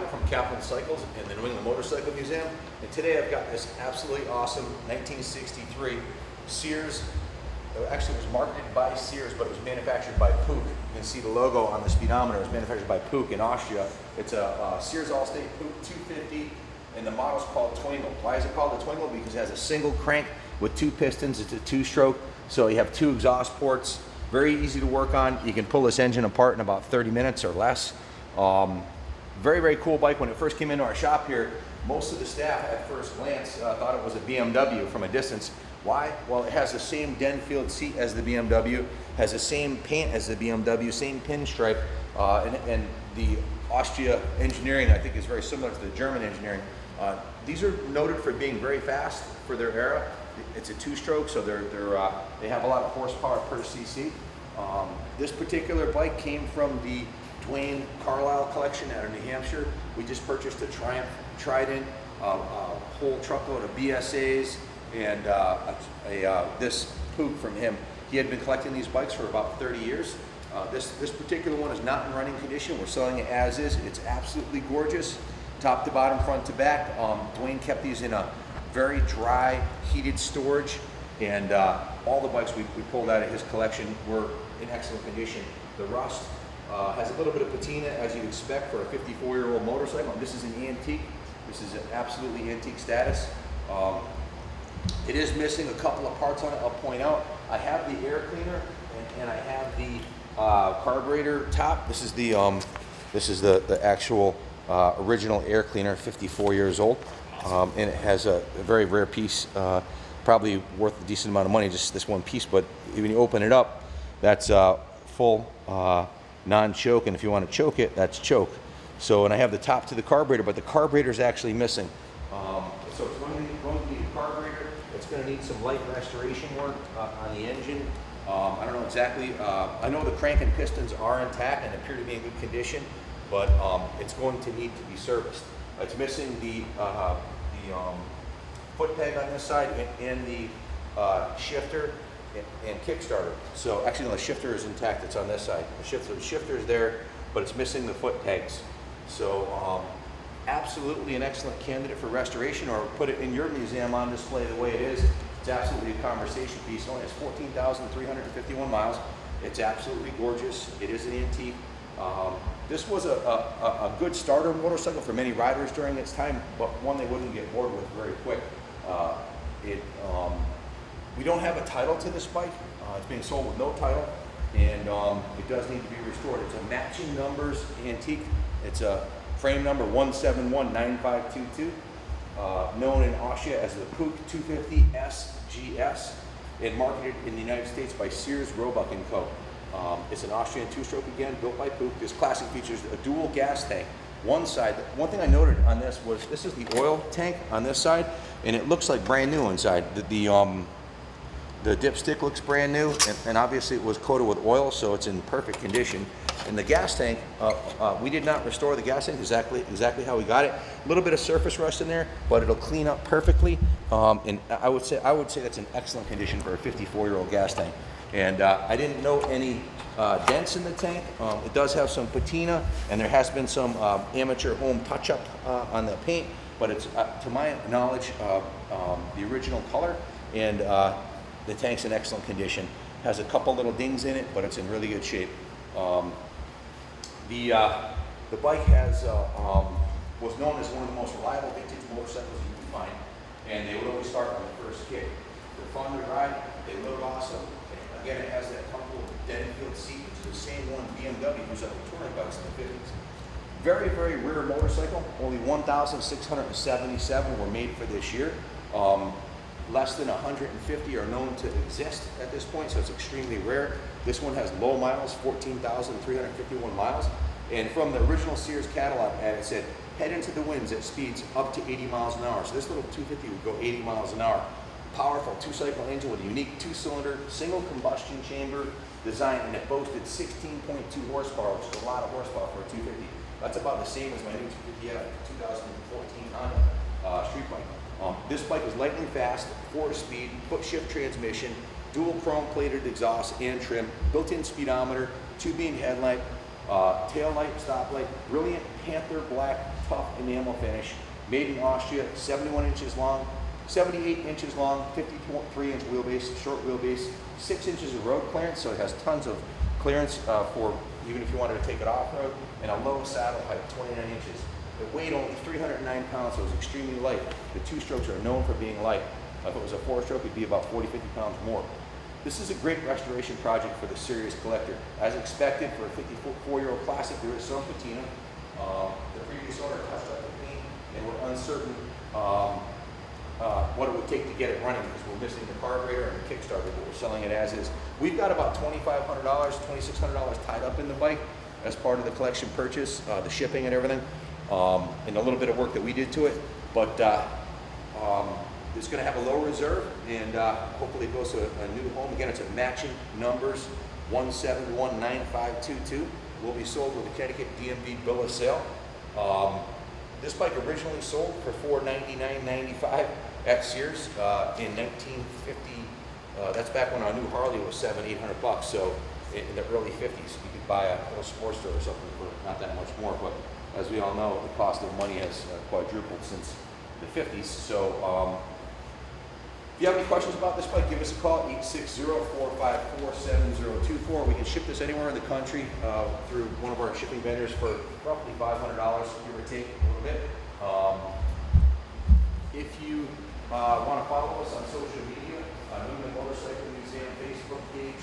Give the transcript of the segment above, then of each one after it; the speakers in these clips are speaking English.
Kaplan from Kaplan Cycles in the New England Motorcycle Museum. And today I've got this absolutely awesome 1963 Sears. Actually, it was marketed by Sears, but it was manufactured by Puch. You can see the logo on the speedometer. It was manufactured by Puch in Austria. It's a Sears All-State Puch 250, and the model's called Twingle. Why is it called a Twingle? Because it has a single crank with 2 pistons. It's a 2-stroke, so you have 2 exhaust ports. Very easy to work on. You can pull this engine apart in about 30 minutes or less. Very, very cool bike. When it first came into our shop here, most of the staff at first glance thought it was a BMW from a distance. Why? Well, it has the same Den-field seat as the BMW, has the same paint as the BMW, same pinstripe, and the Austria engineering, I think, is very similar to the German engineering. These are noted for being very fast for their era. It's a 2-stroke, so they have a lot of horsepower per cc. This particular bike came from the Dwayne Carlisle collection out of New Hampshire. We just purchased a Triumph Trident, a whole truckload of BSAs, and this Puch from him. He had been collecting these bikes for about 30 years. This particular one is not in running condition. We're selling it as is. It's absolutely gorgeous, top to bottom, front to back. Dwayne kept these in a very dry, heated storage, and all the bikes we pulled out of his collection were in excellent condition. The rust has a little bit of patina, as you'd expect for a 54-year-old motorcycle. This is an antique. This is an absolutely antique status. It is missing a couple of parts on it, I'll point out. I have the air cleaner and I have the carburetor top. This is the actual original air cleaner, 54 years old. And it has a very rare piece, probably worth a decent amount of money, just this one piece. But when you open it up, that's full non-choke, and if you want to choke it, that's choke. So, and I have the top to the carburetor, but the carburetor is actually missing. So it's going to need a carburetor. It's going to need some light restoration work on the engine. I don't know exactly. I know the crank and pistons are intact and appear to be in good condition, but it's going to need to be serviced. It's missing the foot peg on this side and the shifter and kickstarter. So actually, no, the shifter is intact. It's on this side. The shifter is there, but it's missing the foot pegs. So absolutely an excellent candidate for restoration, or put it in your museum on display the way it is. It's absolutely a conversation piece. It only has 14,351 miles. It's absolutely gorgeous. It is an antique. This was a good starter motorcycle for many riders during its time, but one they wouldn't get bored with very quick. We don't have a title to this bike. It's being sold with no title, and it does need to be restored. It's a matching numbers antique. It's a frame number 1719522, known in Austria as the Puch 250 SGS, and marketed in the United States by Sears, Roebuck & Co. It's an Austrian 2-stroke, again, built by Puch. This classic features a dual gas tank. One side, one thing I noted on this was, this is the oil tank on this side, and it looks like brand new inside. The dipstick looks brand new, and obviously it was coated with oil, so it's in perfect condition. And the gas tank, we did not restore the gas tank exactly how we got it. A little bit of surface rust in there, but it'll clean up perfectly. And I would say that's in excellent condition for a 54-year-old gas tank. And I didn't note any dents in the tank. It does have some patina, and there has been some amateur home touch-up on the paint, but it's, to my knowledge, the original color, and the tank's in excellent condition. Has a couple little dings in it, but it's in really good shape. The bike was known as one of the most reliable vintage motorcycles you can find, and they would always start on the first kick. They're fun to ride, they look awesome. And again, it has that comfortable Den-field seat, which is the same one BMW used on the touring bikes in the 50s. Very, very rare motorcycle. Only 1,677 were made for this year. Less than 150 are known to exist at this point, so it's extremely rare. This one has low miles, 14,351 miles. And from the original Sears catalog ad, it said, head into the winds at speeds up to 80 miles an hour. So this little 250 would go 80 miles an hour. Powerful 2-cycle engine with a unique 2-cylinder, single combustion chamber design, and it boasted 16.2 horsepower, which is a lot of horsepower for a 250. That's about the same as my new 250 out of 2014 Honda street bike. This bike is lightning fast, 4-speed, foot-shift transmission, dual chrome-plated exhaust and trim, built-in speedometer, 2-beam headlight, Tail light, stop light, brilliant Panther black, tough enamel finish. Made in Austria, 71 inches long, 78 inches long, 53-inch wheelbase, short wheelbase, 6 inches of road clearance, so it has tons of clearance for even if you wanted to take it off-road, and a low saddle height, 29 inches. It weighed only 309 pounds, so it was extremely light. The two-strokes are known for being light. If it was a four-stroke, it'd be about 40, 50 pounds more. This is a great restoration project for the serious collector. As expected, for a 54-year-old classic, there is some patina. The previous owner touched up the paint, and we're uncertain what it would take to get it running because we're missing the carburetor and the Kickstarter, but we're selling it as is. We've got about $2,500, $2,600 tied up in the bike as part of the collection purchase, the shipping and everything, and a little bit of work that we did to it. But it's going to have a low reserve, and hopefully it goes to a new home. Again, it's a matching numbers 1719522. Will be sold with a Connecticut DMV bill of sale. This bike originally sold for $499.95 at Sears in 1950. That's back when our new Harley was $700-800. So in the early 50s, you could buy a little Sportster or something for not that much more. But as we all know, the cost of money has quadrupled since the 50s. So if you have any questions about this bike, give us a call at 860-454-7024. We can ship this anywhere in the country through one of our shipping vendors for roughly $500, give or take a little bit. If you want to follow us on social media, New England Motorcycle Museum Facebook page,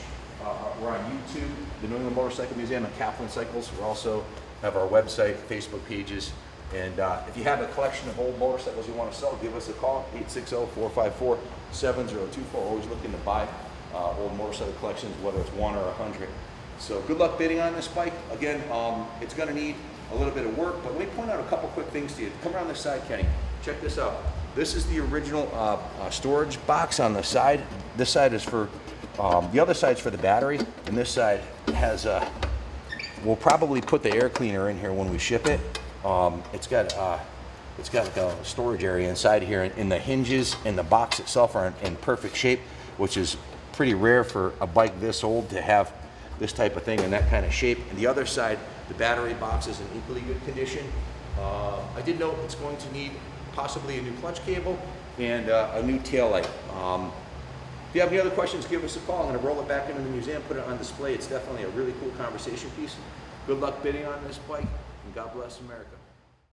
we're on YouTube, the New England Motorcycle Museum and Kaplan Cycles. We also have our website, Facebook pages. And if you have a collection of old motorcycles you want to sell, give us a call, 860-454-7024. Always looking to buy old motorcycle collections, whether it's 1 or 100. So good luck bidding on this bike. Again, it's going to need a little bit of work, but let me point out a couple quick things to you. Come around this side, Kenny. Check this out. This is the original storage box on the side. This side is for, the other side's for the battery, and this side has, we'll probably put the air cleaner in here when we ship it. It's got like a storage area inside here, and the hinges and the box itself are in perfect shape, which is pretty rare for a bike this old to have this type of thing in that kind of shape. And the other side, the battery box is in equally good condition. I did note it's going to need possibly a new clutch cable and a new tail light. If you have any other questions, give us a call. I'm going to roll it back into the museum, put it on display. It's definitely a really cool conversation piece. Good luck bidding on this bike, and God bless America.